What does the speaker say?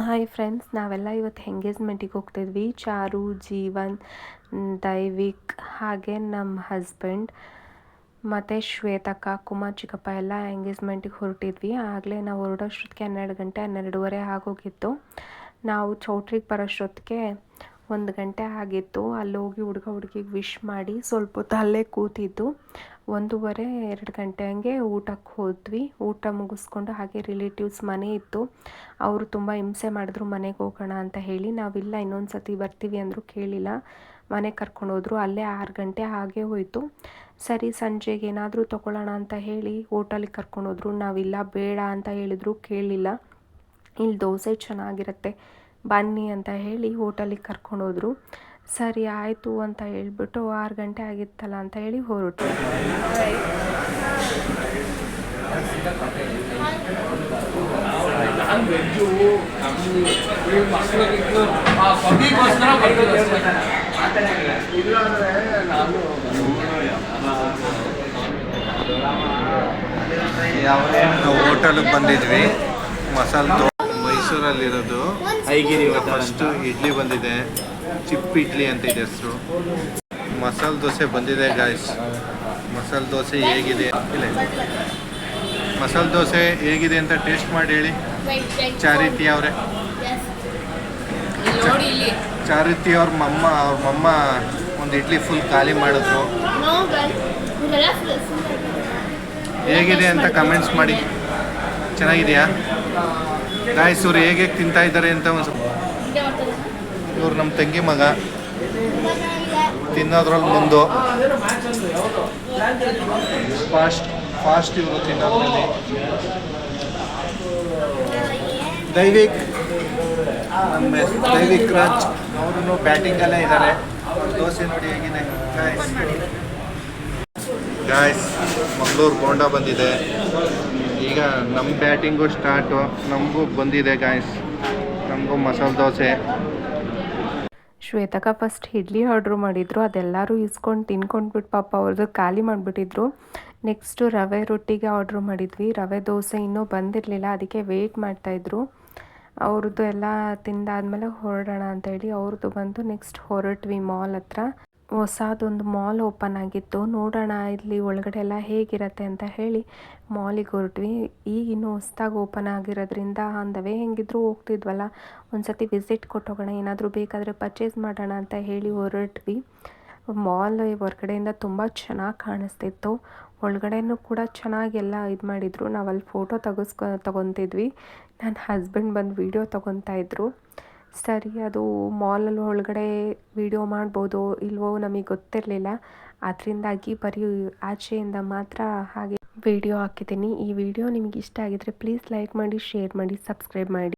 Hi friends, ನಾವೆಲ್ಲ ಇವತ್ತು ಎಂಗೇಜ್ಮೆಂಟಿಗೆ ಹೋಗ್ತಿದ್ವಿ. ಚಾರು, ಜೀವನ್, ದೈವಿಕ್, ಹಾಗೆ ನಮ್ಮ ಹಸ್ಬೆಂಡ್ ಮತ್ತು ಶ್ವೇತಕ್ಕ, ಕುಮಾರ್ ಚಿಕ್ಕಪ್ಪ ಎಲ್ಲ ಎಂಗೇಜ್ಮೆಂಟಿಗೆ ಹೊರಟಿದ್ವಿ. ಆಗಲೇ ನಾವು ಹೊರಡೋಷ್ಟೊತ್ತಿಗೆ 12 ಗಂಟೆ 12:30 ಆಗೋಗಿತ್ತು. ನಾವು ಚೌಟ್ರಿಗೆ ಬರೋಷ್ಟೊತ್ತಿಗೆ 1 ಗಂಟೆ ಆಗಿತ್ತು. ಅಲ್ಲಿ ಹೋಗಿ ಹುಡುಗ ಹುಡುಗಿಗೆ ವಿಶ್ ಮಾಡಿ ಸ್ವಲ್ಪ ಹೊತ್ತು ಅಲ್ಲೇ ಕೂತಿದ್ದು. 1:30 2 ಗಂಟೆ ಹಂಗೆ ಊಟಕ್ಕೆ ಹೋದ್ವಿ. ಊಟ ಮುಗಿಸ್ಕೊಂಡು ಹಾಗೆ ರಿಲೇಟಿವ್ಸ್ ಮನೆ ಇತ್ತು, ಅವರು ತುಂಬ ಹಿಂಸೆ ಮಾಡಿದ್ರು ಮನೆಗೆ ಹೋಗೋಣ ಅಂತ ಹೇಳಿ. ನಾವಿಲ್ಲ, ಇನ್ನೊಂದು ಸತಿ ಬರ್ತೀವಿ ಅಂದರು, ಕೇಳಿಲ್ಲ, ಮನೆಗೆ ಕರ್ಕೊಂಡೋದ್ರು. ಅಲ್ಲೇ 6 ಗಂಟೆ ಹಾಗೆ ಹೋಯಿತು. ಸರಿ, ಸಂಜೆಗೆ ಏನಾದರೂ ತೊಗೊಳ್ಳೋಣ ಅಂತ ಹೇಳಿ ಹೋಟೆಲಿಗೆ ಕರ್ಕೊಂಡೋದ್ರು. ನಾವಿಲ್ಲ, ಬೇಡ ಅಂತ ಹೇಳಿದ್ರು, ಕೇಳಲಿಲ್ಲ. ಇಲ್ಲಿ ದೋಸೆ ಚೆನ್ನಾಗಿರುತ್ತೆ ಬನ್ನಿ ಅಂತ ಹೇಳಿ ಹೋಟೆಲಿಗೆ ಕರ್ಕೊಂಡೋದ್ರು. ಸರಿ ಆಯಿತು ಅಂತ ಹೇಳ್ಬಿಟ್ಟು 6 ಗಂಟೆ ಆಗಿತ್ತಲ್ಲ ಅಂತ ಹೇಳಿ ಹೊರಟು. ನಾವು ಹೋಟೆಲ್ಗೆ ಬಂದಿದ್ವಿ. ಮಸಾಲೆ ಮೈಸೂರಲ್ಲಿರೋದು. ಐಗಿರಿ ಫಸ್ಟು ಇಡ್ಲಿ ಬಂದಿದೆ, ಚಿಪ್ ಇಡ್ಲಿ ಅಂತ ಇದೆ ಹೆಸರು. ಮಸಾಲೆ ದೋಸೆ ಬಂದಿದೆ ಗಾಯ್ಸ್. ಮಸಾಲೆ ದೋಸೆ ಹೇಗಿದೆ ಇಲ್ಲ, ಮಸಾಲೆ ದೋಸೆ ಹೇಗಿದೆ ಅಂತ ಟೇಸ್ಟ್ ಮಾಡಿ ಹೇಳಿ. ಚಾರಿತಿ ಅವರೇ, ಚಾರಿತಿ ಅವ್ರ ಮಮ್ಮ ಒಂದು ಇಡ್ಲಿ ಫುಲ್ ಖಾಲಿ ಮಾಡಿದ್ರು. ಹೇಗಿದೆ ಅಂತ ಕಮೆಂಟ್ಸ್ ಮಾಡಿ. ಚೆನ್ನಾಗಿದೆಯಾ ಗಾಯ್ಸ್? ಇವ್ರು ಹೇಗೆ ತಿಂತಾ ಇದ್ದಾರೆ ಅಂತ ಒಂದು, ಇವ್ರು ನಮ್ಮ ತಂಗಿ ಮಗ, ತಿನ್ನೋದ್ರಲ್ಲಿ ಮುಂದು ಫಾಸ್ಟ್ ಇವರು ತಿನ್ನೋದ್ರಲ್ಲಿ. ದೈವಿಕ್, ನಮ್ಮ ದೈವಿಕ್ ರಾಜ್ ಅವರು ಬ್ಯಾಟಿಂಗಲ್ಲೇ ಇದ್ದಾರೆ. ದೋಸೆ ನೋಡಿ ಹೇಗಿದೆ ಗಾಯ್ಸ್. ಮಂಗಳೂರು ಬೋಂಡ ಬಂದಿದೆ. ಈಗ ನಮ್ಮ ಬ್ಯಾಟಿಂಗು ಸ್ಟಾರ್ಟು. ನಮಗೂ ಬಂದಿದೆ ಗಾಯ್ಸ್, ನಮಗೂ ಮಸಾಲೆ ದೋಸೆ. ಶ್ವೇತಕ ಫಸ್ಟ್ ಇಡ್ಲಿ ಆರ್ಡ್ರ್ ಮಾಡಿದರು, ಅದೆಲ್ಲರೂ ಇಸ್ಕೊಂಡು ತಿನ್ಕೊಂಡ್ಬಿಟ್ಟು ಪಾಪ ಅವ್ರದ್ದು ಖಾಲಿ ಮಾಡಿಬಿಟ್ಟಿದ್ರು. ನೆಕ್ಸ್ಟು ರವೆ ರೊಟ್ಟಿಗೆ ಆರ್ಡ್ರ್ ಮಾಡಿದ್ವಿ. ರವೆ ದೋಸೆ ಇನ್ನೂ ಬಂದಿರಲಿಲ್ಲ, ಅದಕ್ಕೆ ವೆಯ್ಟ್ ಮಾಡ್ತಾಯಿದ್ರು. ಅವ್ರದ್ದು ಎಲ್ಲ ತಿಂದಾದ್ಮೇಲೆ ಹೊರಡೋಣ ಅಂತೇಳಿ ಅವ್ರದ್ದು ಬಂದು ನೆಕ್ಸ್ಟ್ ಹೊರಟ್ವಿ ಮಾಲ್ ಹತ್ರ. ಹೊಸದೊಂದು ಮಾಲ್ ಓಪನ್ ಆಗಿತ್ತು, ನೋಡೋಣ ಇಲ್ಲಿ ಒಳಗಡೆ ಎಲ್ಲ ಹೇಗಿರುತ್ತೆ ಅಂತ ಹೇಳಿ ಮಾಲಿಗೆ ಹೊರಟ್ವಿ. ಈಗ ಇನ್ನೂ ಹೊಸ್ದಾಗಿ ಓಪನ್ ಆಗಿರೋದ್ರಿಂದ ಅಂದವೇ ಹೆಂಗಿದ್ರು ಹೋಗ್ತಿದ್ವಲ್ಲ, ಒಂದು ಸತಿ ವಿಸಿಟ್ ಕೊಟ್ಟೋಗೋಣ, ಏನಾದರೂ ಬೇಕಾದರೆ ಪರ್ಚೇಸ್ ಮಾಡೋಣ ಅಂತ ಹೇಳಿ ಹೊರಟ್ವಿ. ಮಾಲ್ ಹೊರಗಡೆಯಿಂದ ತುಂಬ ಚೆನ್ನಾಗಿ ಕಾಣಿಸ್ತಿತ್ತು, ಒಳಗಡೆನೂ ಕೂಡ ಚೆನ್ನಾಗೆಲ್ಲ ಇದು ಮಾಡಿದರು. ನಾವಲ್ಲಿ ಫೋಟೋ ತಗೊತಿದ್ವಿ. ನನ್ನ ಹಸ್ಬೆಂಡ್ ಬಂದು ವೀಡಿಯೋ ತೊಗೊತಾಯಿದ್ರು. ಸರಿ, ಅದು ಮಾಲಲ್ಲಿ ಒಳಗಡೆ ವಿಡಿಯೋ ಮಾಡ್ಬೋದು ಇಲ್ವೋ ನಮಗೆ ಗೊತ್ತಿರಲಿಲ್ಲ, ಅದರಿಂದಾಗಿ ಬರೀ ಆಚೆಯಿಂದ ಮಾತ್ರ ಹಾಗೆ ವಿಡಿಯೋ ಹಾಕಿದ್ದೀನಿ. ಈ ವಿಡಿಯೋ ನಿಮಗೆ ಇಷ್ಟ ಆಗಿದರೆ ಪ್ಲೀಸ್ ಲೈಕ್ ಮಾಡಿ, ಶೇರ್ ಮಾಡಿ, ಸಬ್ಸ್ಕ್ರೈಬ್ ಮಾಡಿ.